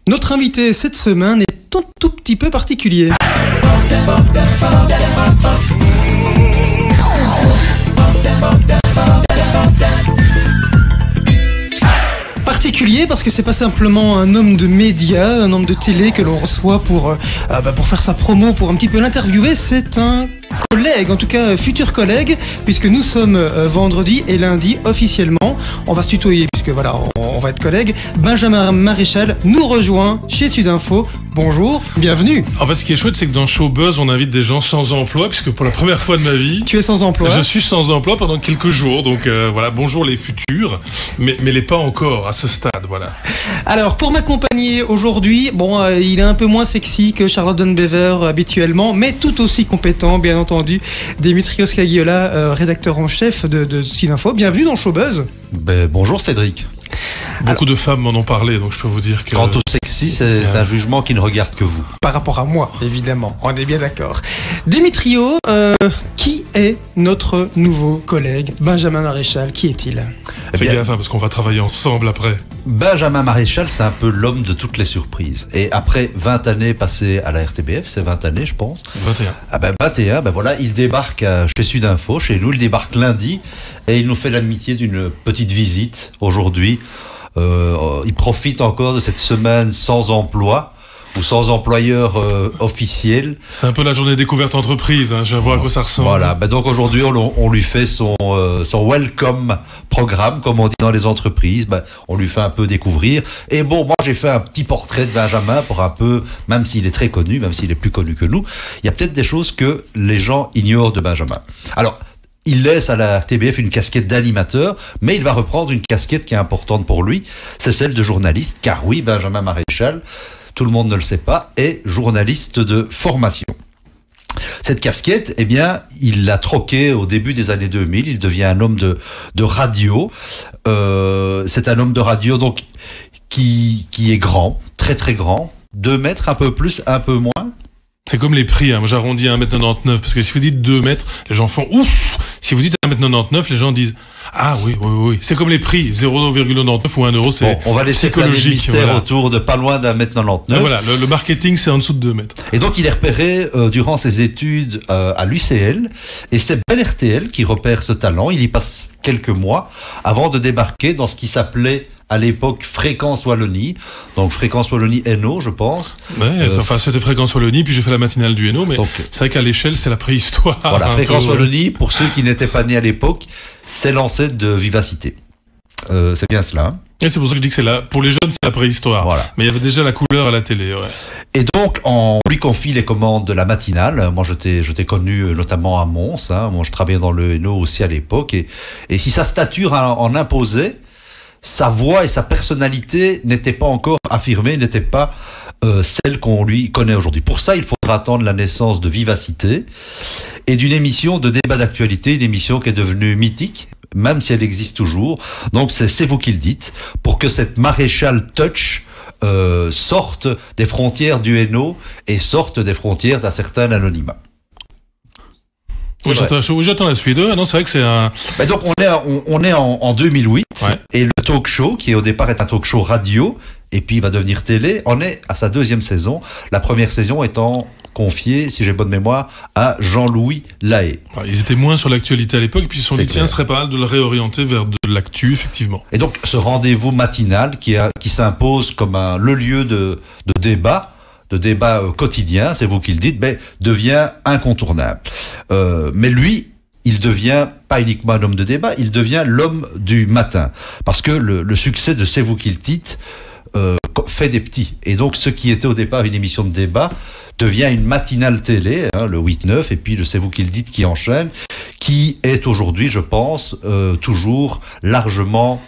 Notre invité cette semaine est un tout petit peu particulier. Particulier parce que c'est pas simplement un homme de médias, un homme de télé que l'on reçoit pour faire sa promo, pour un petit peu l'interviewer. C'est un collègue, en tout cas futur collègue, puisque nous sommes vendredi et lundi officiellement. On va se tutoyer puisque voilà, on va être collègues. Benjamin Maréchal nous rejoint chez Sudinfo. Bonjour, bienvenue. En fait, ce qui est chouette, c'est que dans Showbuzz, on invite des gens sans emploi, puisque pour la première fois de ma vie, tu es sans emploi. Je suis sans emploi pendant quelques jours, donc voilà, bonjour les futurs, mais les pas encore à ce stade, voilà. Alors, pour m'accompagner aujourd'hui, il est un peu moins sexy que Charlotte Dunbever habituellement, mais tout aussi compétent, bien entendu, Dimitrios Kagiola, rédacteur en chef de Sudinfo. Bienvenue dans Showbuzz. Bonjour Cédric. Beaucoup de femmes m'en ont parlé, donc je peux vous dire que... Quant au sexy, c'est un jugement qui ne regarde que vous. Par rapport à moi, évidemment, on est bien d'accord. Dimitrio, qui est notre nouveau collègue Benjamin Maréchal? Qui est-il? Fais gaffe, parce qu'on va travailler ensemble après. Benjamin Maréchal, c'est un peu l'homme de toutes les surprises. Et après 20 années passées à la RTBF, c'est 20 années, je pense. 21. Ah ben 21, voilà, il débarque chez Sudinfo, chez nous, il débarque lundi, et il nous fait l'amitié d'une petite visite aujourd'hui. Il profite encore de cette semaine sans emploi ou sans employeur officiel. C'est un peu la journée découverte entreprise, je vais voir à quoi ça ressemble. Voilà, donc aujourd'hui on lui fait son welcome programme, comme on dit dans les entreprises. On lui fait un peu découvrir. Et moi j'ai fait un petit portrait de Benjamin pour un peu, même s'il est très connu, même s'il est plus connu que nous, il y a peut-être des choses que les gens ignorent de Benjamin. Alors, il laisse à la RTBF une casquette d'animateur, mais il va reprendre une casquette qui est importante pour lui, c'est celle de journaliste, car oui, Benjamin Maréchal, tout le monde ne le sait pas, est journaliste de formation. Cette casquette, il l'a troquée au début des années 2000, il devient un homme de radio, c'est un homme de radio donc qui est grand, très très grand, 2 mètres, un peu plus, un peu moins. C'est comme les prix, moi j'arrondis à 1m99, parce que si vous dites 2 mètres, les gens font ouf. Si vous dites 1m99, les gens disent ah oui. C'est comme les prix, 0,99 ou 1 euro, c'est on va laisser plein de mystères autour de pas loin d'1m99. Voilà, le marketing c'est en dessous de 2 mètres. Et donc il est repéré durant ses études à l'UCL, et c'est Ben RTL qui repère ce talent. Il y passe quelques mois avant de débarquer dans ce qui s'appelait à l'époque Fréquence Wallonie, donc Fréquence Wallonie NO, je pense. Ouais, c'était Fréquence Wallonie, puis j'ai fait la matinale du NO, mais c'est vrai qu'à l'échelle, c'est la préhistoire. Voilà, Fréquence Wallonie, pour ceux qui n'étaient pas nés à l'époque, c'est l'ancêtre de Vivacité. C'est bien cela. Hein. Et c'est pour ça que je dis que pour les jeunes, c'est la préhistoire. Voilà. Mais il y avait déjà la couleur à la télé, ouais. Et donc, on lui confie les commandes de la matinale. Moi, je t'ai connu notamment à Mons. Moi, je travaillais dans le NO aussi à l'époque. Et si sa stature en imposait, sa voix et sa personnalité n'étaient pas encore affirmées, n'étaient pas celles qu'on lui connaît aujourd'hui. Pour ça, il faudra attendre la naissance de Vivacité et d'une émission de débat d'actualité, une émission qui est devenue mythique, même si elle existe toujours. Donc, c'est vous qui le dites, pour que cette Maréchal Touch sorte des frontières du NO et sorte des frontières d'un certain anonymat. Oui, j'attends la suite. Non, c'est vrai que c'est un... donc on est en 2008, ouais. Et le talk show, qui au départ est un talk show radio, et puis il va devenir télé, on est à sa 2e saison, la première saison étant confiée, si j'ai bonne mémoire, à Jean-Louis Lahaye. Ils étaient moins sur l'actualité à l'époque, et puis ils se sont dit, tiens, ce serait pas mal de le réorienter vers de l'actu, effectivement. Et donc ce rendez-vous matinal qui s'impose comme le lieu de débat, quotidien, c'est vous qui le dites, devient incontournable. Mais lui, il devient pas uniquement un homme de débat, il devient l'homme du matin. Parce que le succès de C'est vous qui le dites fait des petits. Et donc, ce qui était au départ une émission de débat devient une matinale télé, le 8-9, et puis le C'est vous qui le dites qui enchaîne, qui est aujourd'hui, je pense, toujours largement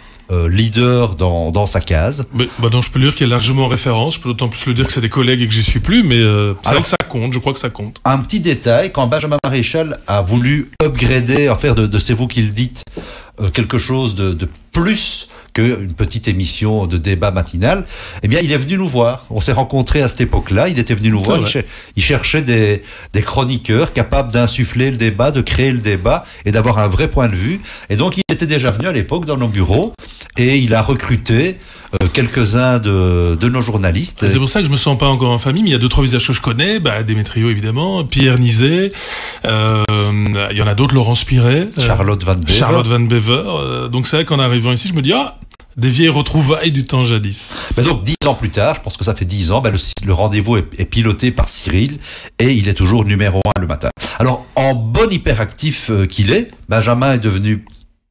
leader dans sa case. Non, je peux le dire qu'il est largement en référence. Je peux d'autant plus le dire que c'est des collègues et que j'y suis plus, mais c'est vrai que ça compte. Je crois que ça compte. Un petit détail, quand Benjamin Maréchal a voulu upgrader, en faire de C'est vous qui le dites, quelque chose de plus qu'une petite émission de débat matinal. Eh bien, il est venu nous voir. On s'est rencontrés à cette époque-là. Il était venu nous voir. Il cherchait des chroniqueurs capables d'insuffler le débat, de créer le débat et d'avoir un vrai point de vue. Et donc, il était déjà venu à l'époque dans nos bureaux et il a recruté quelques-uns de nos journalistes. C'est pour ça que je me sens pas encore en famille, mais il y a 2-3 visages que je connais, Démétrio évidemment, Pierre Nizet, il y en a d'autres, Laurence Piret, Charlotte Van Bever. Donc c'est vrai qu'en arrivant ici, je me dis, des vieilles retrouvailles du temps jadis. Donc 10 ans plus tard, je pense que ça fait 10 ans, le rendez-vous est piloté par Cyril et il est toujours numéro 1 le matin. Alors, en bon hyperactif qu'il est, Benjamin est devenu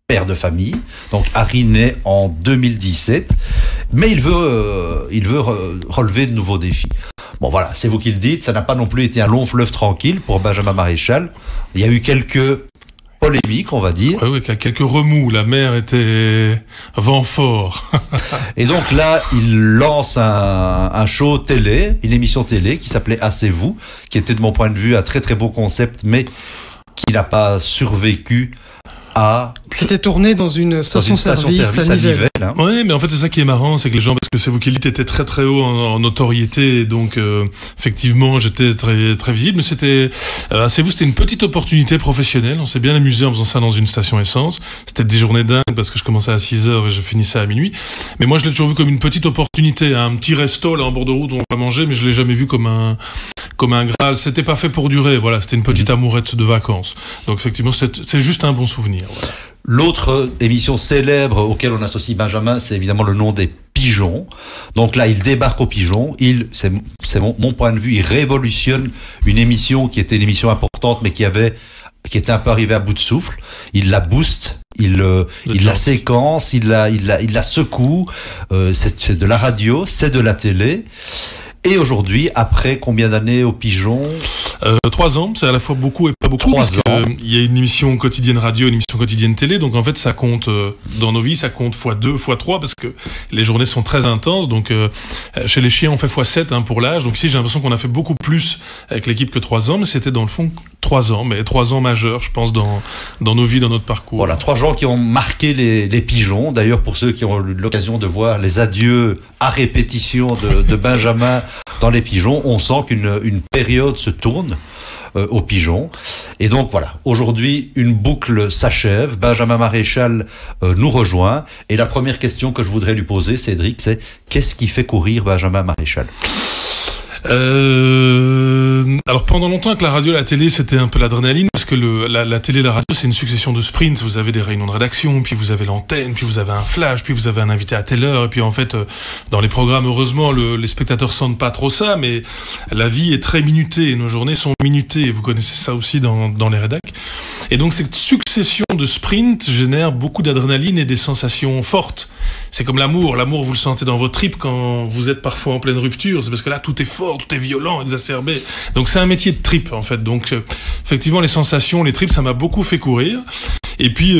père de famille, donc Harry naît en 2017, mais il veut relever de nouveaux défis. Bon voilà, c'est vous qui le dites, ça n'a pas non plus été un long fleuve tranquille pour Benjamin Maréchal. Il y a eu quelques polémiques, on va dire. Oui, quelques remous, la mer était vent fort. Et donc là, il lance un show télé, une émission télé qui s'appelait Assez vous, qui était de mon point de vue un très très beau concept, mais qui n'a pas survécu à... C'était tourné dans une station-service à Nivelles. Hein. Oui, mais en fait, c'est ça qui est marrant, c'est que les gens, parce que c'est vous qui le dites, étaient très très haut en notoriété, donc effectivement, j'étais très très visible, mais c'était c'était une petite opportunité professionnelle, on s'est bien amusé en faisant ça dans une station essence, c'était des journées dingues, parce que je commençais à 6h et je finissais à minuit, mais moi je l'ai toujours vu comme une petite opportunité, un petit resto là en bord de route où on va manger, mais je l'ai jamais vu comme un Graal, c'était pas fait pour durer, voilà, c'était une petite amourette de vacances, donc effectivement c'est juste un bon souvenir. Voilà. L'autre émission célèbre auquel on associe Benjamin, c'est évidemment le nom des Pigeons. Donc là, il débarque aux Pigeons. C'est mon point de vue, il révolutionne une émission qui était une émission importante, mais qui était un peu arrivée à bout de souffle. Il la booste, il la séquence, il la secoue. C'est de la radio, c'est de la télé. Et aujourd'hui, après combien d'années aux Pigeons 3 ans, c'est à la fois beaucoup et pas beaucoup. 3 ans. Il y a une émission quotidienne radio, une émission quotidienne télé, donc en fait ça compte dans nos vies, ça compte x2, x3 parce que les journées sont très intenses. Donc chez les chiens on fait x7 pour l'âge. Donc ici j'ai l'impression qu'on a fait beaucoup plus avec l'équipe que 3 ans, mais c'était dans le fond 3 ans, mais 3 ans majeurs, je pense, dans nos vies, dans notre parcours. Voilà, 3 ans qui ont marqué les Pigeons. D'ailleurs, pour ceux qui ont eu l'occasion de voir les adieux à répétition de Benjamin dans les Pigeons, on sent qu'une période se tourne aux Pigeons. Et donc voilà, aujourd'hui, une boucle s'achève. Benjamin Maréchal nous rejoint. Et la première question que je voudrais lui poser, Cédric, c'est qu'est-ce qui fait courir Benjamin Maréchal ? Alors pendant longtemps avec la radio et la télé c'était un peu l'adrénaline parce que la télé et la radio c'est une succession de sprints, vous avez des réunions de rédaction, puis vous avez l'antenne, puis vous avez un flash, puis vous avez un invité à telle heure, et puis en fait dans les programmes heureusement les spectateurs sentent pas trop ça, mais la vie est très minutée et nos journées sont minutées, et vous connaissez ça aussi dans les rédacs, et donc cette succession de sprints génère beaucoup d'adrénaline et des sensations fortes. C'est comme l'amour vous le sentez dans votre tripes quand vous êtes parfois en pleine rupture, c'est parce que là tout est fort, tout est violent, exacerbé. Donc c'est un métier de trip en fait. Donc effectivement les sensations, les tripes, ça m'a beaucoup fait courir. Et puis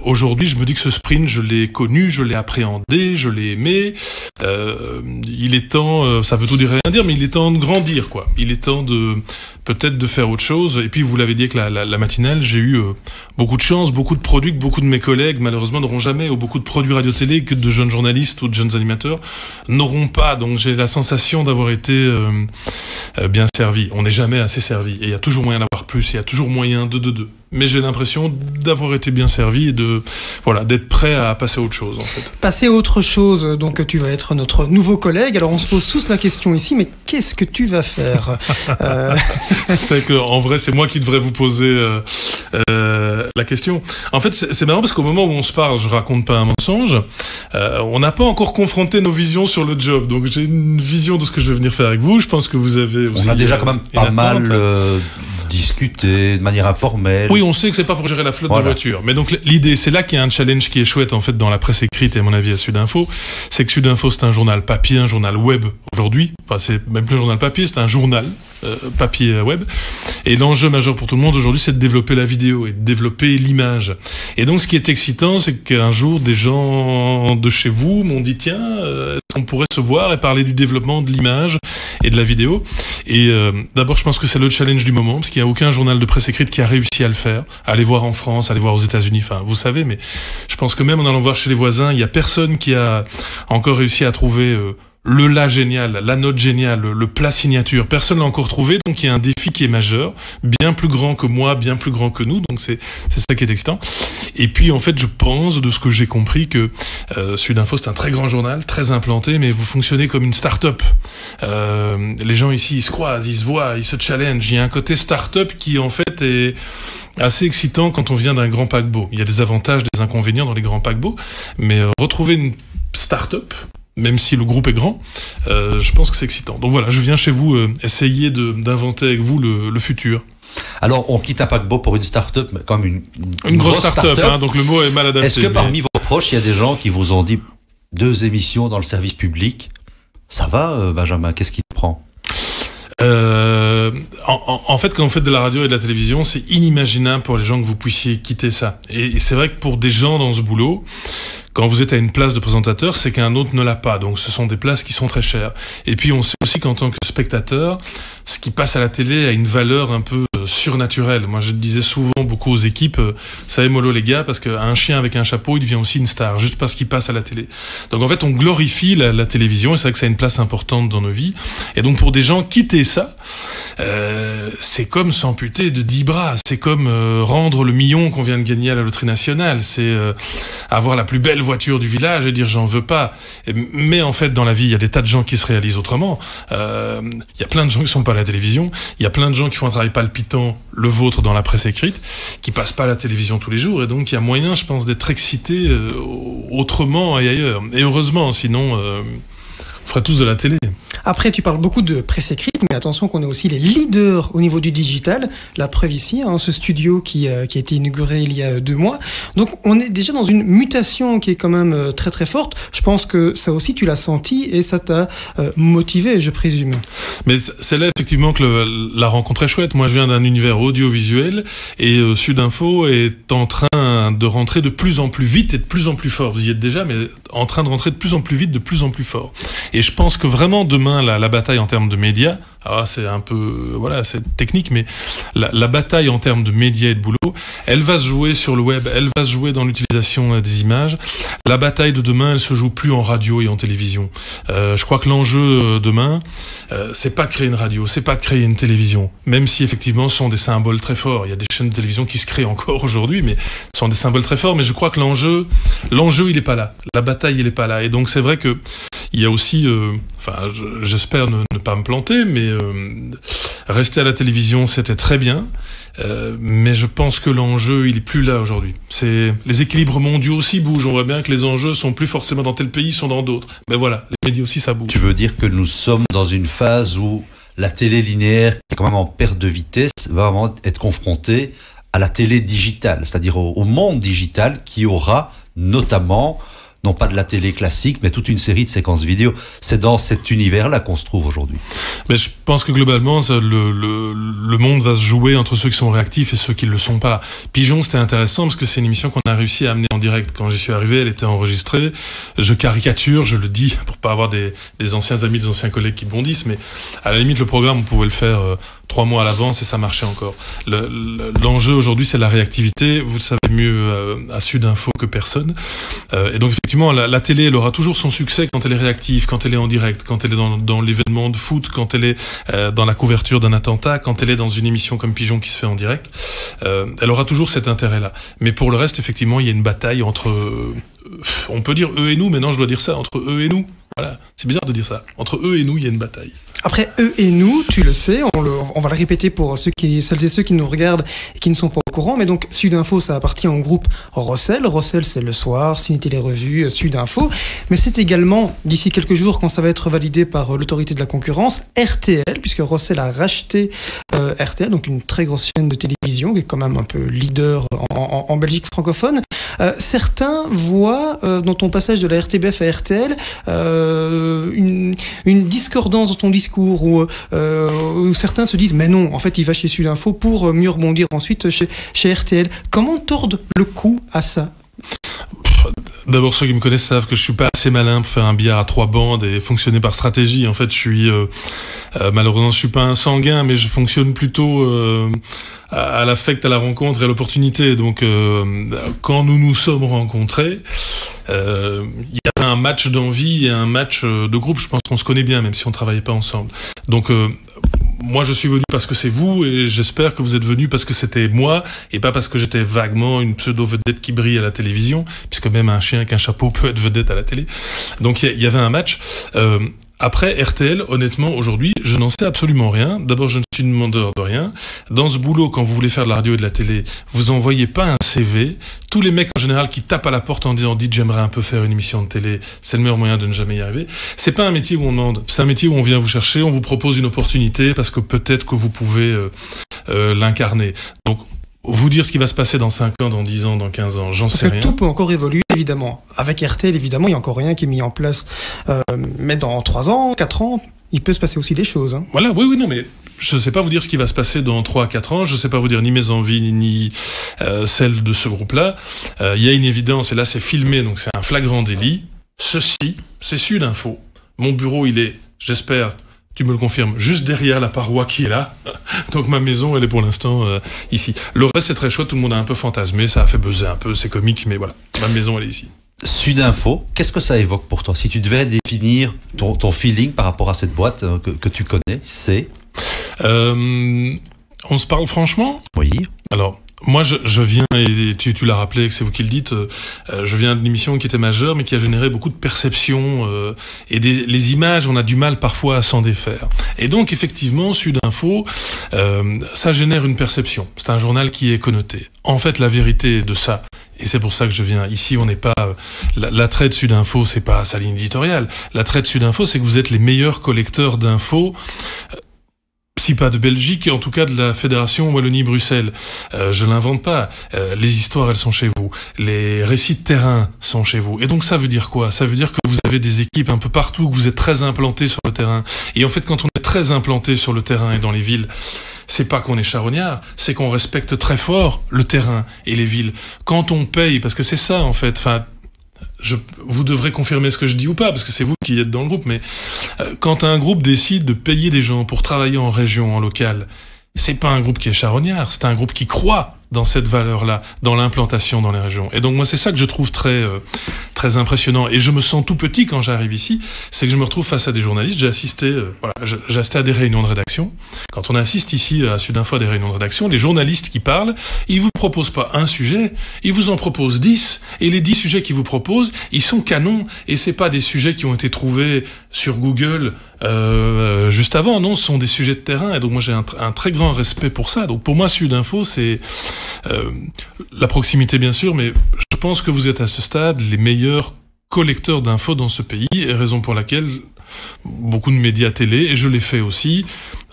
aujourd'hui, je me dis que ce sprint, je l'ai connu, je l'ai appréhendé, je l'ai aimé. Il est temps, ça veut tout dire et rien dire, mais il est temps de grandir, quoi. Il est temps peut-être de faire autre chose. Et puis vous l'avez dit avec la matinale, j'ai eu beaucoup de chance, beaucoup de produits que beaucoup de mes collègues malheureusement n'auront jamais, ou beaucoup de produits radio-télé que de jeunes journalistes ou de jeunes animateurs n'auront pas. Donc j'ai la sensation d'avoir été bien servi. On n'est jamais assez servi, et il y a toujours moyen d'avoir plus, il y a toujours moyen de. Mais j'ai l'impression d'avoir été bien servi et d'être prêt à passer à autre chose en fait. Passer à autre chose, donc tu vas être notre nouveau collègue. Alors on se pose tous la question ici, mais qu'est-ce que tu vas faire C'est que en vrai c'est moi qui devrais vous poser la question. En fait c'est marrant parce qu'au moment où on se parle, je raconte pas un mensonge, on n'a pas encore confronté nos visions sur le job. Donc j'ai une vision de ce que je vais venir faire avec vous. Je pense que vous avez aussi... On a déjà quand même pas mal discuter de manière informelle. Oui, on sait que c'est pas pour gérer la flotte de voitures. Mais donc l'idée, c'est là qu'il y a un challenge qui est chouette en fait dans la presse écrite et à mon avis à Sudinfo, c'est que Sudinfo c'est un journal papier, un journal web aujourd'hui. Enfin, c'est même plus un journal papier, c'est un journal papier web. Et l'enjeu majeur pour tout le monde aujourd'hui, c'est de développer la vidéo et de développer l'image. Et donc ce qui est excitant, c'est qu'un jour des gens de chez vous m'ont dit tiens, est-ce qu'on pourrait se voir et parler du développement de l'image et de la vidéo. Et d'abord, je pense que c'est le challenge du moment, parce qu'il n'y a aucun journal de presse écrite qui a réussi à le faire. Aller voir en France, aller voir aux États-Unis, enfin, vous savez, mais je pense que même en allant voir chez les voisins, il n'y a personne qui a encore réussi à trouver le la génial, la note géniale, le plat signature. Personne l'a encore trouvé, donc il y a un défi qui est majeur, bien plus grand que moi, bien plus grand que nous, donc c'est ça qui est excitant. Et puis en fait, je pense, de ce que j'ai compris, que Sud Info, c'est un très grand journal, très implanté, mais vous fonctionnez comme une start-up. Les gens ici, ils se croisent, ils se voient, ils se challengent. Il y a un côté start-up qui en fait est assez excitant quand on vient d'un grand paquebot. Il y a des avantages, des inconvénients dans les grands paquebots, mais retrouver une start-up, même si le groupe est grand, je pense que c'est excitant. Donc voilà, je viens chez vous essayer d'inventer avec vous le futur. Alors, on quitte un paquebot pour une start-up, mais comme une grosse start-up, hein, donc le mot est mal adapté. Est-ce que parmi vos proches, il y a des gens qui vous ont dit 2 émissions dans le service public? Ça va, Benjamin, qu'est-ce qui te prend? En fait, quand vous faites de la radio et de la télévision, c'est inimaginable pour les gens que vous puissiez quitter ça. Et c'est vrai que pour des gens dans ce boulot, quand vous êtes à une place de présentateur, c'est qu'un autre ne l'a pas. Donc ce sont des places qui sont très chères. Et puis on sait aussi qu'en tant que spectateur, ce qui passe à la télé a une valeur un peu surnaturelle. Moi je disais souvent beaucoup aux équipes, vous savez mollo les gars, parce qu'un chien avec un chapeau, il devient aussi une star, juste parce qu'il passe à la télé. Donc en fait on glorifie la télévision, et c'est vrai que ça a une place importante dans nos vies. Et donc pour des gens, quitter ça, c'est comme s'amputer de 10 bras, c'est comme rendre le million qu'on vient de gagner à la loterie nationale, c'est avoir la plus belle voiture du village et dire j'en veux pas. Mais en fait dans la vie il y a des tas de gens qui se réalisent autrement. Il y a plein de gens qui sont pas à la télévision, il y a plein de gens qui font un travail palpitant, le vôtre dans la presse écrite, qui passent pas à la télévision tous les jours, et donc il y a moyen, je pense, d'être excité autrement et ailleurs. Et heureusement, sinon on ferait tous de la télé. Après, tu parles beaucoup de presse écrite, mais attention qu'on est aussi les leaders au niveau du digital. La preuve ici, hein, ce studio qui a été inauguré il y a 2 mois. Donc, on est déjà dans une mutation qui est quand même très très forte. Je pense que ça aussi, tu l'as senti et ça t'a motivé, je présume. Mais c'est là effectivement que la rencontre est chouette. Moi, je viens d'un univers audiovisuel et Sud Info est en train de rentrer de plus en plus vite et de plus en plus fort. Vous y êtes déjà, mais en train de rentrer de plus en plus vite, de plus en plus fort. Et je pense que vraiment demain, la bataille en termes de médias, c'est un peu, voilà, c'est technique, mais la bataille en termes de médias et de boulot, elle va se jouer sur le web, elle va se jouer dans l'utilisation des images. La bataille de demain, elle se joue plus en radio et en télévision. Je crois que l'enjeu demain, c'est pas de créer une radio, c'est pas de créer une télévision, même si effectivement ce sont des symboles très forts. Il y a des chaînes de télévision qui se créent encore aujourd'hui, mais ce sont des symboles très forts. Mais je crois que l'enjeu, il est pas là. La bataille, il est pas là. Et donc c'est vrai que il y a aussi, j'espère ne pas me planter, mais rester à la télévision, c'était très bien. Mais je pense que l'enjeu, il est plus là aujourd'hui. Les équilibres mondiaux aussi bougent. On voit bien que les enjeux sont plus forcément dans tel pays, sont dans d'autres. Mais voilà, les médias aussi, ça bouge. Tu veux dire que nous sommes dans une phase où la télé linéaire, qui est quand même en perte de vitesse, va vraiment être confrontée à la télé digitale, c'est-à-dire au monde digital qui aura notamment, non pas de la télé classique, mais toute une série de séquences vidéo. C'est dans cet univers-là qu'on se trouve aujourd'hui. Mais je pense que globalement, le monde va se jouer entre ceux qui sont réactifs et ceux qui ne le sont pas. Pigeon, c'était intéressant parce que c'est une émission qu'on a réussi à amener en direct. Quand j'y suis arrivé, elle était enregistrée. Je caricature, je le dis pour pas avoir des anciens amis, des anciens collègues qui bondissent, mais à la limite, le programme, on pouvait le faire 3 mois à l'avance et ça marchait encore. L'enjeu aujourd'hui, c'est la réactivité. Vous le savez mieux à Sud Info que personne. Et donc, effectivement, la télé, elle aura toujours son succès quand elle est réactive, quand elle est en direct, quand elle est dans l'événement de foot, quand elle est dans la couverture d'un attentat, quand elle est dans une émission comme Pigeon qui se fait en direct. Elle aura toujours cet intérêt-là. Mais pour le reste, effectivement, il y a une bataille entre... on peut dire eux et nous, mais non, je dois dire ça, entre eux et nous. Voilà, c'est bizarre de dire ça. Entre eux et nous, il y a une bataille. Après, eux et nous, tu le sais, on va le répéter pour celles et ceux qui nous regardent et qui ne sont pas au courant, mais donc Sud Info, ça appartient au groupe Rossel. Rossel, c'est le soir, Ciné Télé Revue, Sud Info, mais c'est également, d'ici quelques jours, quand ça va être validé par l'autorité de la concurrence, RTL, puisque Rossel a racheté RTL, donc une très grosse chaîne de télévision, qui est quand même un peu leader en Belgique francophone. Certains voient dans ton passage de la RTBF à RTL une discordance dans ton discours où certains se disent mais non, en fait il va chez Sud Info pour mieux rebondir ensuite chez RTL. Comment tordre le cou à ça? D'abord, ceux qui me connaissent savent que je suis pas assez malin pour faire un billard à 3 bandes et fonctionner par stratégie. En fait, je suis malheureusement, je suis pas un sanguin, mais je fonctionne plutôt à l'affect, à la rencontre et à l'opportunité. Donc, quand nous nous sommes rencontrés, il y avait un match d'envie et un match de groupe. Je pense qu'on se connaît bien, même si on travaillait pas ensemble. Donc, moi, je suis venu parce que c'est vous, et j'espère que vous êtes venus parce que c'était moi, et pas parce que j'étais vaguement une pseudo-vedette qui brille à la télévision, puisque même un chien avec un chapeau peut être vedette à la télé. Donc, il y avait un match. Après, RTL, honnêtement, aujourd'hui, je n'en sais absolument rien. D'abord, je ne suis demandeur de rien. Dans ce boulot, quand vous voulez faire de la radio et de la télé, vous envoyez pas un CV. Tous les mecs, en général, qui tapent à la porte en disant « Dites, j'aimerais un peu faire une émission de télé », c'est le meilleur moyen de ne jamais y arriver. C'est pas un métier où on demande. C'est un métier où on vient vous chercher, on vous propose une opportunité parce que peut-être que vous pouvez l'incarner. Donc, vous dire ce qui va se passer dans 5 ans, dans 10 ans, dans 15 ans, j'en sais rien. Tout peut encore évoluer, évidemment. Avec RTL, évidemment, il n'y a encore rien qui est mis en place. Mais dans 3 ans, 4 ans, il peut se passer aussi des choses. Hein. Voilà, oui, non, mais je ne sais pas vous dire ce qui va se passer dans 3 à 4 ans. Je ne sais pas vous dire ni mes envies, ni celles de ce groupe-là. Il y a une évidence, et là, c'est filmé, donc c'est un flagrant délit. Ceci, c'est Sud Info. Mon bureau, il est, j'espère... Tu me le confirmes, juste derrière la paroi qui est là. Donc ma maison, elle est pour l'instant ici. Le reste, c'est très chouette, tout le monde a un peu fantasmé, ça a fait buzzer un peu, c'est comique, mais voilà, ma maison, elle est ici. Sud Info, qu'est-ce que ça évoque pour toi? Si tu devais définir ton feeling par rapport à cette boîte que tu connais, c'est... On se parle franchement? Oui. Alors... Moi, je viens, et tu l'as rappelé, que c'est vous qui le dites, je viens d'une émission qui était majeure, mais qui a généré beaucoup de perceptions, et les images, on a du mal parfois à s'en défaire. Et donc, effectivement, Sud Info, ça génère une perception. C'est un journal qui est connoté. En fait, la vérité de ça, et c'est pour ça que je viens ici, on n'est pas... L'attrait de Sud Info, c'est pas sa ligne éditoriale. L'attrait de Sud Info, c'est que vous êtes les meilleurs collecteurs d'infos, si pas de Belgique, en tout cas de la Fédération Wallonie-Bruxelles. Je l'invente pas. Les histoires, elles sont chez vous. Les récits de terrain sont chez vous. Et donc ça veut dire quoi? Ça veut dire que vous avez des équipes un peu partout, que vous êtes très implantés sur le terrain. Et en fait, quand on est très implanté sur le terrain et dans les villes, c'est pas qu'on est charognard, c'est qu'on respecte très fort le terrain et les villes. Quand on paye, parce que c'est ça en fait, vous devrez confirmer ce que je dis ou pas, parce que c'est vous qui êtes dans le groupe, mais quand un groupe décide de payer des gens pour travailler en région, en local, c'est pas un groupe qui est charognard, c'est un groupe qui croit dans cette valeur-là, dans l'implantation dans les régions. Et donc moi, c'est ça que je trouve très impressionnant. Et je me sens tout petit quand j'arrive ici, c'est que je me retrouve face à des journalistes. J'ai assisté à des réunions de rédaction. Quand on assiste ici à Sud Info à des réunions de rédaction, les journalistes qui parlent, ils vous proposent pas un sujet, ils vous en proposent 10. Et les 10 sujets qu'ils vous proposent, ils sont canons. Et c'est pas des sujets qui ont été trouvés sur Google juste avant. Non, ce sont des sujets de terrain. Et donc moi, j'ai un très grand respect pour ça. Donc pour moi, Sud Info, c'est la proximité bien sûr, mais je pense que vous êtes à ce stade les meilleurs collecteurs d'infos dans ce pays, et raison pour laquelle beaucoup de médias télé, et je l'ai fait aussi,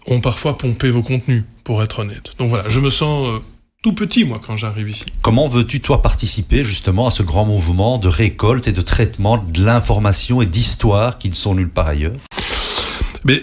ont parfois pompé vos contenus, pour être honnête. Donc voilà, je me sens tout petit, moi, quand j'arrive ici. Comment veux-tu, toi, participer justement à ce grand mouvement de récolte et de traitement de l'information et d'histoire qui ne sont nulle part ailleurs? Mais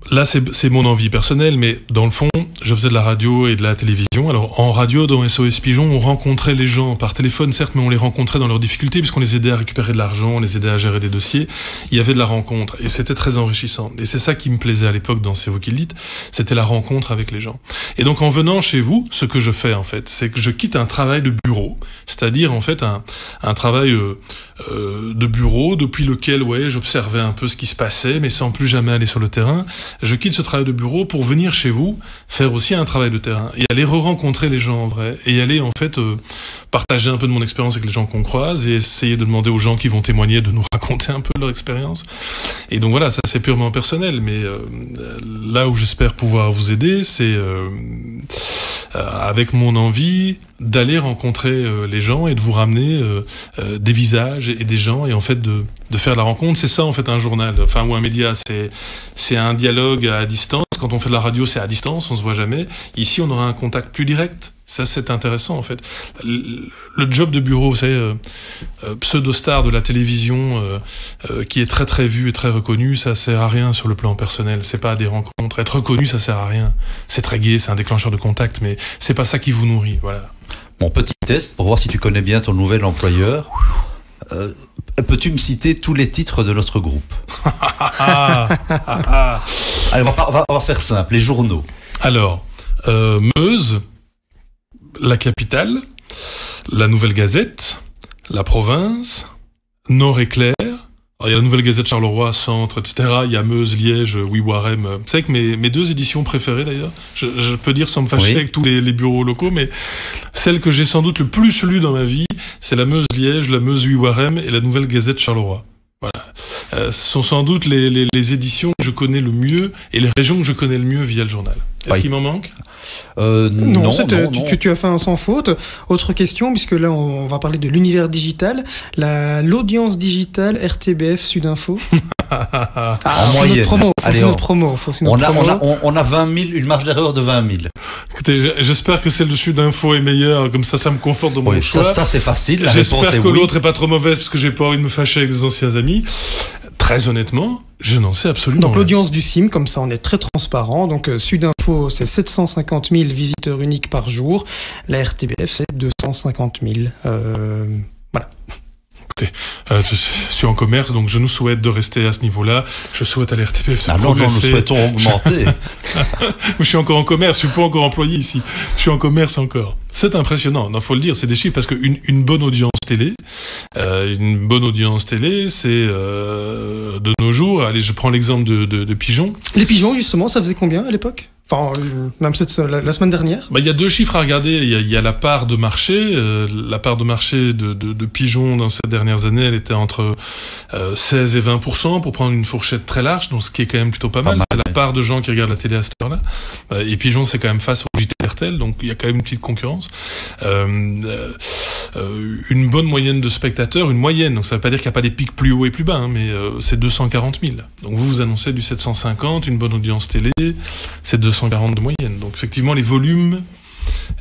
là, c'est mon envie personnelle, mais dans le fond, je faisais de la radio et de la télévision. Alors, en radio, dans SOS Pigeon, on rencontrait les gens par téléphone, certes, mais on les rencontrait dans leurs difficultés, puisqu'on les aidait à récupérer de l'argent, on les aidait à gérer des dossiers. Il y avait de la rencontre, et c'était très enrichissant. Et c'est ça qui me plaisait à l'époque dans C'est vous qui le dites, c'était la rencontre avec les gens. Et donc, en venant chez vous, ce que je fais, en fait, c'est que je quitte un travail de bureau, c'est-à-dire, en fait, un travail de bureau, depuis lequel, j'observais un peu ce qui se passait, mais sans plus jamais aller sur le terrain. Je quitte ce travail de bureau pour venir chez vous, faire aussi un travail de terrain, et aller re-rencontrer les gens en vrai, et aller en fait partager un peu de mon expérience avec les gens qu'on croise, et essayer de demander aux gens qui vont témoigner de nous raconter un peu leur expérience. Et donc voilà, ça c'est purement personnel, mais là où j'espère pouvoir vous aider, c'est avec mon envie d'aller rencontrer les gens et de vous ramener des visages et des gens, et en fait de faire la rencontre. C'est ça en fait un journal, ou un média, c'est un dialogue à distance. Quand on fait de la radio, c'est à distance, on se voit jamais. Ici, on aura un contact plus direct. Ça, c'est intéressant en fait. Le job de bureau, vous savez, pseudo-star de la télévision, qui est très très vu et très reconnu, ça sert à rien sur le plan personnel. C'est pas des rencontres. Être reconnu, ça sert à rien. C'est très gai, c'est un déclencheur de contact, mais c'est pas ça qui vous nourrit. Voilà. Mon petit test pour voir si tu connais bien ton nouvel employeur. Peux-tu me citer tous les titres de notre groupe? Allez, on va faire simple, les journaux. Alors, Meuse, La Capitale, La Nouvelle Gazette, La Province, Nord-Éclair. Alors, il y a La Nouvelle Gazette Charleroi, Centre, etc. Il y a Meuse, Liège, Oui-Warem. C'est vrai que mes deux éditions préférées, d'ailleurs, je peux dire sans me fâcher avec tous les bureaux locaux, mais celle que j'ai sans doute le plus lue dans ma vie, c'est la Meuse-Liège, la Meuse-Oui-Warem et la Nouvelle Gazette Charleroi. Voilà. Ce sont sans doute les éditions que je connais le mieux et les régions que je connais le mieux via le journal. Est-ce qu'il m'en manque? Non, tu as fait un sans faute. Autre question, puisque là on va parler de l'univers digital, l'audience digitale RTBF Sudinfo. En moyenne. On a 20 000, une marge d'erreur de 20 000. Écoutez, j'espère que celle de Sudinfo est meilleure, comme ça me conforte dans mon choix. Ça c'est facile. J'espère que l'autre est pas trop mauvaise, parce que j'ai pas envie de me fâcher avec des anciens amis. Très honnêtement, je n'en sais absolument rien. Donc l'audience du CIM, comme ça on est très transparent. Donc Sudinfo, c'est 750 000 visiteurs uniques par jour. La RTBF, c'est 250 000. Voilà. Écoutez, je suis en commerce, donc je nous souhaite de rester à ce niveau-là. Je souhaite à la RTBF de progresser. Non, nous souhaitons augmenter. Je suis encore en commerce, je suis pas encore employé ici. Je suis en commerce encore. C'est impressionnant. Non, faut le dire, c'est des chiffres parce qu'une bonne audience télé, c'est de nos jours. Allez, je prends l'exemple de Pigeon. Les Pigeons, justement, ça faisait combien à l'époque? Enfin, même la semaine dernière. Il y a deux chiffres à regarder. Il y a la part de marché. La part de marché de Pigeon dans ces dernières années, elle était entre 16 et 20%, pour prendre une fourchette très large, donc ce qui est quand même plutôt pas mal. C'est la part de gens qui regardent la télé à cette heure-là. Et Pigeon, c'est quand même face au JT RTL, donc il y a quand même une petite concurrence. Une bonne moyenne de spectateurs, une moyenne. Donc ça veut pas dire qu'il n'y a pas des pics plus hauts et plus bas, hein, mais c'est 240 000. Donc vous annoncez du 750, une bonne audience télé, c'est 240 de moyenne. Donc effectivement, les volumes,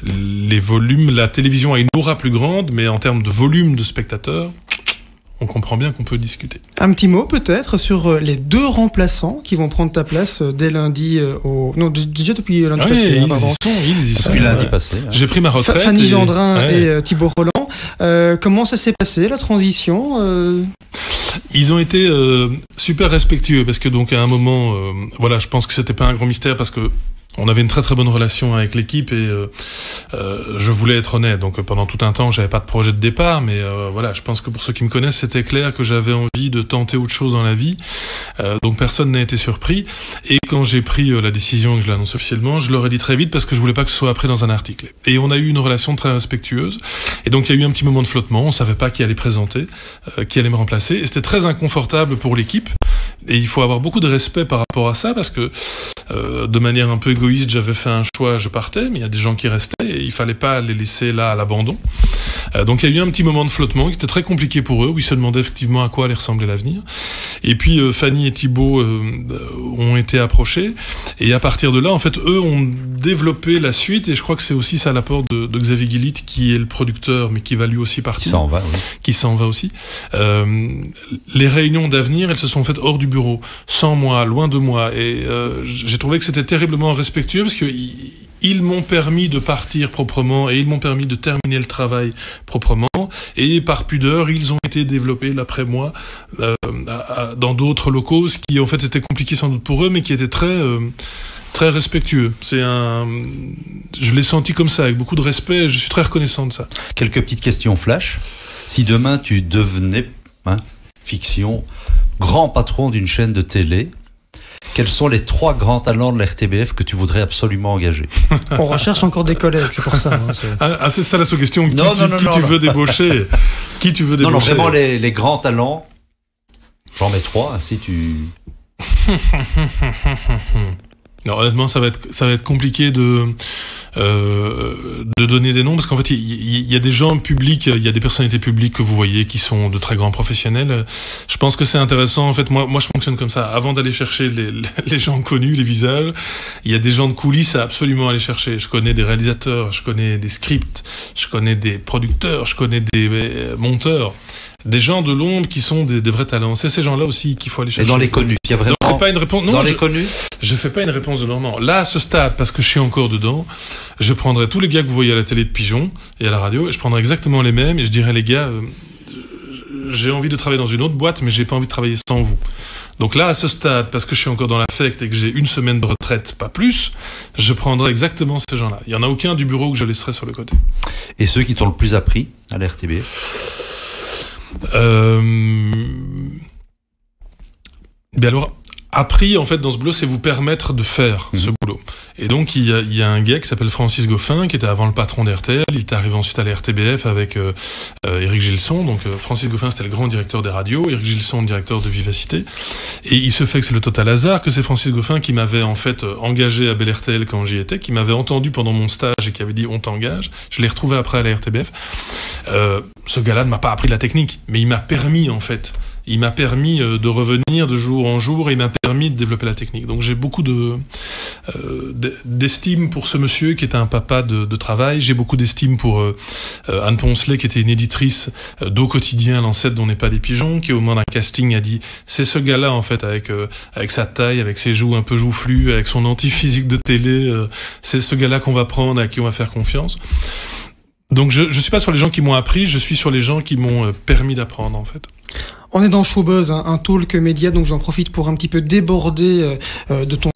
la télévision a une aura plus grande, mais en termes de volume de spectateurs, on comprend bien qu'on peut discuter. Un petit mot peut-être sur les deux remplaçants qui vont prendre ta place dès lundi déjà depuis lundi passé. Ils y sont. Depuis lundi passé. Hein. J'ai pris ma retraite. Fanny Gendrin et Thibaut Roland. Comment ça s'est passé, la transition Ils ont été super respectueux parce que donc à un moment, je pense que c'était pas un grand mystère parce que on avait une très très bonne relation avec l'équipe et je voulais être honnête. Donc pendant tout un temps, j'avais pas de projet de départ, mais je pense que pour ceux qui me connaissent, c'était clair que j'avais envie de tenter autre chose dans la vie. Donc personne n'a été surpris. Et quand j'ai pris la décision, que je l'annonce officiellement, je l'aurais dit très vite parce que je voulais pas que ce soit après dans un article. Et on a eu une relation très respectueuse. Et donc il y a eu un petit moment de flottement. On savait pas qui allait présenter, qui allait me remplacer. Et c'était très inconfortable pour l'équipe. Et il faut avoir beaucoup de respect par rapport à ça parce que de manière un peu égoïste, j'avais fait un choix, je partais, mais il y a des gens qui restaient et il fallait pas les laisser là à l'abandon. Donc il y a eu un petit moment de flottement qui était très compliqué pour eux, où ils se demandaient effectivement à quoi allait ressembler l'avenir. Et puis Fanny et Thibaut ont été approchés et à partir de là, en fait, eux ont développé la suite et je crois que c'est aussi ça l'apport de Xavier Guillit qui est le producteur, mais qui va lui aussi partir. Qui s'en va aussi. Les réunions d'avenir, elles se sont faites hors du bureau, sans moi, loin de moi, et j'ai trouvé que c'était terriblement respectueux parce que ils m'ont permis de partir proprement et ils m'ont permis de terminer le travail proprement et par pudeur ils ont été développés l'après moi dans d'autres locaux, ce qui en fait était compliqué sans doute pour eux mais qui était très respectueux. Je l'ai senti comme ça avec beaucoup de respect et je suis très reconnaissant de ça. Quelques petites questions flash. Si demain tu devenais fiction grand patron d'une chaîne de télé, quels sont les 3 grands talents de la RTBF que tu voudrais absolument engager? On recherche encore des collègues, c'est pour ça. C'est ça la sous-question. Qui tu veux débaucher? Qui tu veux débaucher? Non, vraiment les grands talents. J'en mets 3, si tu... Non, honnêtement, ça va être compliqué de donner des noms parce qu'en fait il y a des gens publics, il y a des personnalités publiques que vous voyez qui sont de très grands professionnels. Je pense que c'est intéressant. En fait, moi je fonctionne comme ça. Avant d'aller chercher les gens connus, les visages, il y a des gens de coulisses à absolument aller chercher. Je connais des réalisateurs, je connais des scripts, je connais des producteurs, je connais des monteurs. Des gens de l'ombre qui sont des vrais talents. C'est ces gens-là aussi qu'il faut aller chercher. Et dans les connus, il y a vraiment... Donc, c'est pas une réponse... Non, dans les connus, je fais pas une réponse de Normand. Là, à ce stade, parce que je suis encore dedans, je prendrai tous les gars que vous voyez à la télé de Pigeon et à la radio, et je prendrai exactement les mêmes, et je dirais, les gars, j'ai envie de travailler dans une autre boîte, mais j'ai pas envie de travailler sans vous. Donc là, à ce stade, parce que je suis encore dans l'affect et que j'ai une semaine de retraite, pas plus, je prendrai exactement ces gens-là. Il y en a aucun du bureau que je laisserai sur le côté. Et ceux qui t'ont le plus appris à la RTBF? Bien alors, appris en fait dans ce boulot, c'est vous permettre de faire ce boulot. Et donc il y a un gars qui s'appelle Francis Goffin, qui était avant le patron d'RTL. Il est arrivé ensuite à la RTBF avec Éric Gilson. Donc Francis Goffin, c'était le grand directeur des radios, Éric Gilson, le directeur de Vivacité. Et il se fait que c'est le total hasard que c'est Francis Goffin qui m'avait en fait engagé à Bel RTL quand j'y étais, qui m'avait entendu pendant mon stage et qui avait dit on t'engage. Je l'ai retrouvé après à la RTBF. Ce gars-là ne m'a pas appris de la technique, mais il m'a permis en fait. Il m'a permis de revenir de jour en jour et il m'a permis de développer la technique. Donc j'ai beaucoup d'estime pour ce monsieur qui était un papa de travail. J'ai beaucoup d'estime pour Anne Poncelet qui était une éditrice d'Au Quotidien, l'ancêtre d'On n'est pas des pigeons, qui au moment d'un casting a dit c'est ce gars-là en fait avec sa taille, avec ses joues un peu joufflues, avec son anti-physique de télé, c'est ce gars-là qu'on va prendre, à qui on va faire confiance. Donc je suis pas sur les gens qui m'ont appris, je suis sur les gens qui m'ont permis d'apprendre en fait. On est dans Showbuzz, un talk média, donc j'en profite pour un petit peu déborder de ton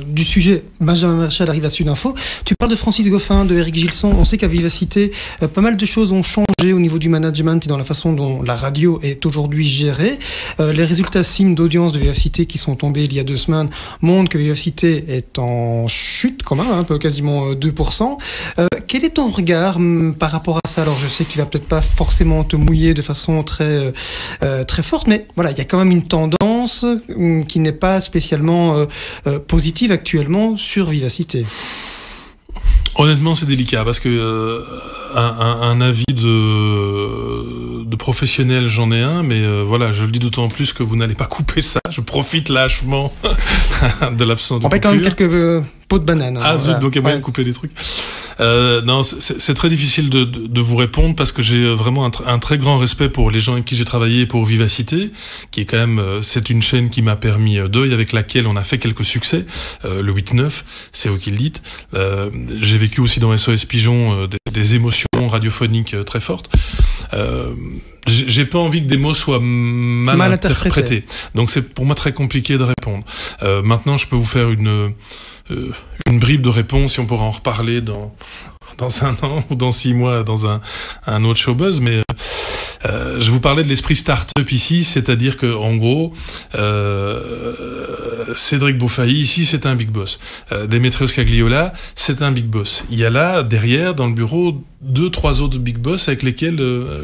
du sujet. Benjamin Marchal arrive à Sud Info. Tu parles de Francis Goffin, de Éric Gilson. On sait qu'à Vivacité, pas mal de choses ont changé au niveau du management et dans la façon dont la radio est aujourd'hui gérée. Les résultats SIM d'audience de Vivacité qui sont tombés il y a 2 semaines montrent que Vivacité est en chute quand même, un peu quasiment 2%. Quel est ton regard par rapport à ça? Alors je sais que tu vas peut-être pas forcément te mouiller de façon très forte, mais voilà, il y a quand même une tendance qui n'est pas spécialement positive actuellement sur Vivacité. Honnêtement, c'est délicat parce que un avis de professionnel, j'en ai un, mais voilà, je le dis d'autant plus que vous n'allez pas couper ça. Je profite lâchement de l'absence de coupure. On paye quand même quelques pots de banane. Ah zut, donc il y a moyen de couper des trucs. Non, c'est très difficile de vous répondre parce que j'ai vraiment un très grand respect pour les gens avec qui j'ai travaillé et pour Vivacité, qui est quand même, c'est une chaîne qui m'a permis d'eux et avec laquelle on a fait quelques succès. Le 8-9, c'est eux qui le dites. J'ai vécu aussi dans SOS Pigeon des émotions radiophoniques très fortes. J'ai pas envie que des mots soient mal interprétés. Donc c'est pour moi très compliqué de répondre. Maintenant, je peux vous faire une bribe de réponse, si on pourra en reparler dans 1 an ou dans 6 mois dans un autre Showbuzz, mais je vous parlais de l'esprit start-up ici, c'est-à-dire que en gros, Cédric Beaufailly ici, c'est un big boss. Démétrios Cagliola, c'est un big boss. Il y a là derrière dans le bureau 2-3 autres big boss avec lesquels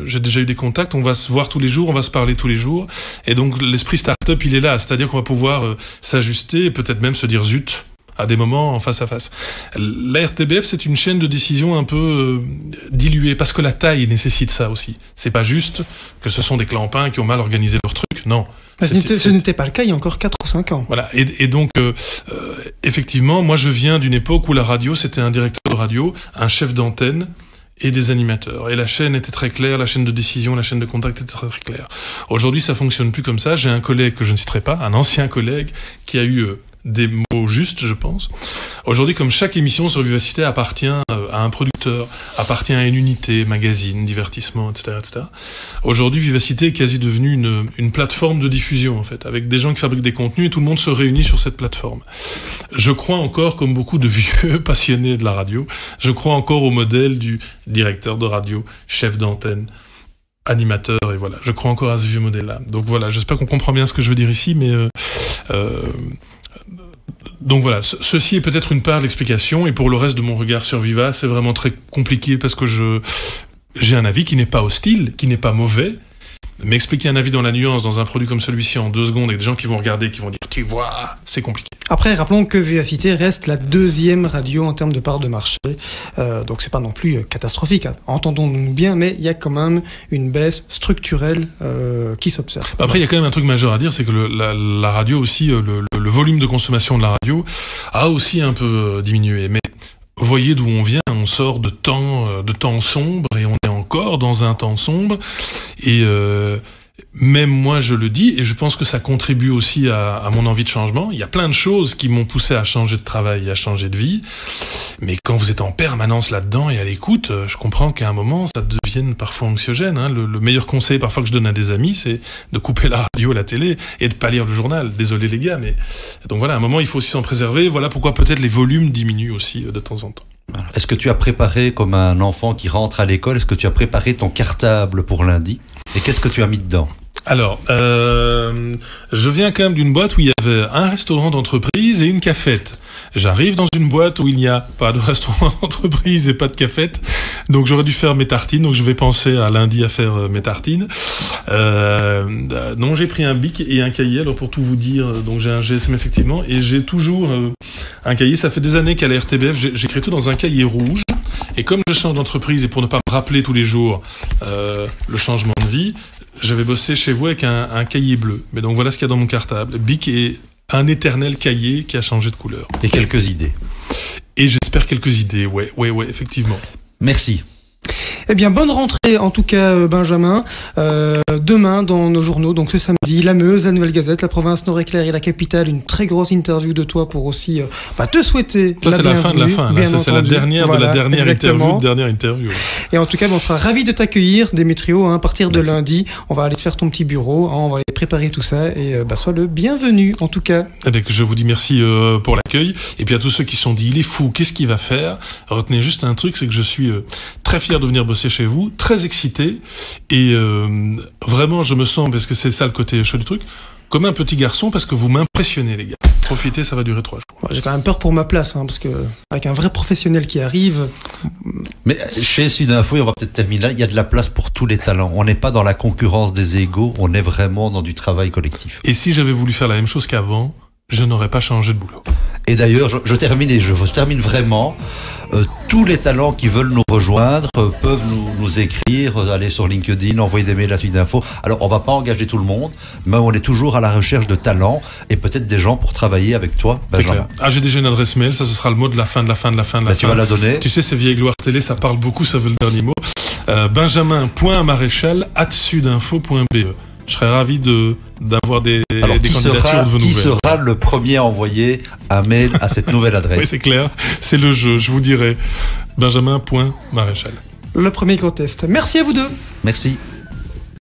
j'ai déjà eu des contacts. On va se voir tous les jours, on va se parler tous les jours, et donc l'esprit start-up il est là, c'est-à-dire qu'on va pouvoir s'ajuster et peut-être même se dire zut à des moments en face à face. La RTBF, c'est une chaîne de décision un peu diluée, parce que la taille nécessite ça aussi. C'est pas juste que ce sont des clampins qui ont mal organisé leur truc, non. Ce n'était pas le cas il y a encore 4 ou 5 ans. Voilà, et donc, effectivement, moi je viens d'une époque où la radio, c'était un directeur de radio, un chef d'antenne, et des animateurs. Et la chaîne était très claire, la chaîne de décision, la chaîne de contact était très, très claire. Aujourd'hui, ça fonctionne plus comme ça. J'ai un collègue que je ne citerai pas, un ancien collègue, qui a eu des mots justes, je pense. Aujourd'hui, comme chaque émission sur Vivacité appartient à un producteur, appartient à une unité, magazine, divertissement, etc., etc. Aujourd'hui, Vivacité est quasi devenue une plateforme de diffusion, en fait, avec des gens qui fabriquent des contenus et tout le monde se réunit sur cette plateforme. Je crois encore, comme beaucoup de vieux passionnés de la radio, je crois encore au modèle du directeur de radio, chef d'antenne, animateur, et voilà. Je crois encore à ce vieux modèle-là. Donc voilà, j'espère qu'on comprend bien ce que je veux dire ici, mais donc voilà, ceci est peut-être une part de l'explication, et pour le reste de mon regard sur Viva, c'est vraiment très compliqué parce que j'ai un avis qui n'est pas hostile, qui n'est pas mauvais, mais expliquer un avis dans la nuance dans un produit comme celui-ci en 2 secondes avec des gens qui vont regarder, qui vont dire tu vois, c'est compliqué. Après, rappelons que Vivacité reste la 2e radio en termes de part de marché, donc c'est pas non plus catastrophique, hein. Entendons-nous bien, mais il y a quand même une baisse structurelle qui s'observe. Après, il y a quand même un truc majeur à dire, c'est que la radio aussi, le volume de consommation de la radio a aussi un peu diminué, mais voyez d'où on vient, on sort de temps sombres et on est encore dans un temps sombre, et même moi je le dis, et je pense que ça contribue aussi à mon envie de changement. Il y a plein de choses qui m'ont poussé à changer de travail et à changer de vie, mais quand vous êtes en permanence là-dedans et à l'écoute, je comprends qu'à un moment ça devienne parfois anxiogène. Le meilleur conseil parfois que je donne à des amis, c'est de couper la radio, la télé et de pas lire le journal. Désolé les gars, mais donc voilà, à un moment il faut aussi s'en préserver. Voilà pourquoi peut-être les volumes diminuent aussi de temps en temps. Voilà. Est-ce que tu as préparé, comme un enfant qui rentre à l'école, est-ce que tu as préparé ton cartable pour lundi? Et qu'est-ce que tu as mis dedans? Alors, je viens quand même d'une boîte où il y avait un restaurant d'entreprise et une cafette. J'arrive dans une boîte où il n'y a pas de restaurant d'entreprise et pas de cafette. Donc j'aurais dû faire mes tartines. Donc je vais penser à lundi à faire mes tartines. Non, j'ai pris un bic et un cahier. Alors pour tout vous dire, donc j'ai un GSM effectivement. Et j'ai toujours un cahier. Ça fait des années qu'à la RTBF, j'écris tout dans un cahier rouge. Et comme je change d'entreprise et pour ne pas me rappeler tous les jours le changement de vie, je vais bosser chez vous avec un cahier bleu. Mais donc voilà ce qu'il y a dans mon cartable. Bic et un éternel cahier qui a changé de couleur. Et quelques idées. Et j'espère quelques idées, ouais, effectivement. Merci. Eh bien, bonne rentrée en tout cas, Benjamin. Demain, dans nos journaux, donc ce samedi, la Meuse, la Nouvelle Gazette, la province Nord-Éclair et la capitale, une très grosse interview de toi pour aussi te souhaiter ça, c'est la fin de la fin. Là. Ça, c'est la dernière de la dernière interview. Et en tout cas, on sera ravis de t'accueillir, Démétrio, à partir de lundi. On va aller te faire ton petit bureau, on va aller préparer tout ça et sois le bienvenu en tout cas. Eh bien, je vous dis merci pour l'accueil. Et puis à tous ceux qui se sont dit, il est fou, qu'est-ce qu'il va faire? Retenez juste un truc, c'est que je suis très fier de venir bosser chez vous, très excité et vraiment je me sens, parce que c'est ça le côté chaud du truc, comme un petit garçon parce que vous m'impressionnez les gars. Profitez, ça va durer 3 jours. J'ai quand même peur pour ma place, parce que avec un vrai professionnel qui arrive... Mais chez Sud Info, et on va peut-être terminer là, il y a de la place pour tous les talents. On n'est pas dans la concurrence des égaux, on est vraiment dans du travail collectif. Et si j'avais voulu faire la même chose qu'avant, je n'aurais pas changé de boulot. Et d'ailleurs, je termine vraiment. Tous les talents qui veulent nous rejoindre peuvent nous écrire, aller sur LinkedIn, envoyer des mails à Sud Info. Alors, on va pas engager tout le monde, mais on est toujours à la recherche de talents et peut-être des gens pour travailler avec toi, Benjamin. J'ai déjà une adresse mail, ça ce sera le mot de la fin. Tu vas la donner. Tu sais, ces vieilles gloires télé, ça parle beaucoup, ça veut le dernier mot. benjamin.maréchal@sudinfo.be. Je serais ravi d'avoir des candidatures de vos nouvelles. Qui sera le premier à envoyer un mail à cette nouvelle adresse? Oui, c'est clair. C'est le jeu. Je vous dirai benjamin.maréchal. Le premier contest. Merci à vous deux. Merci.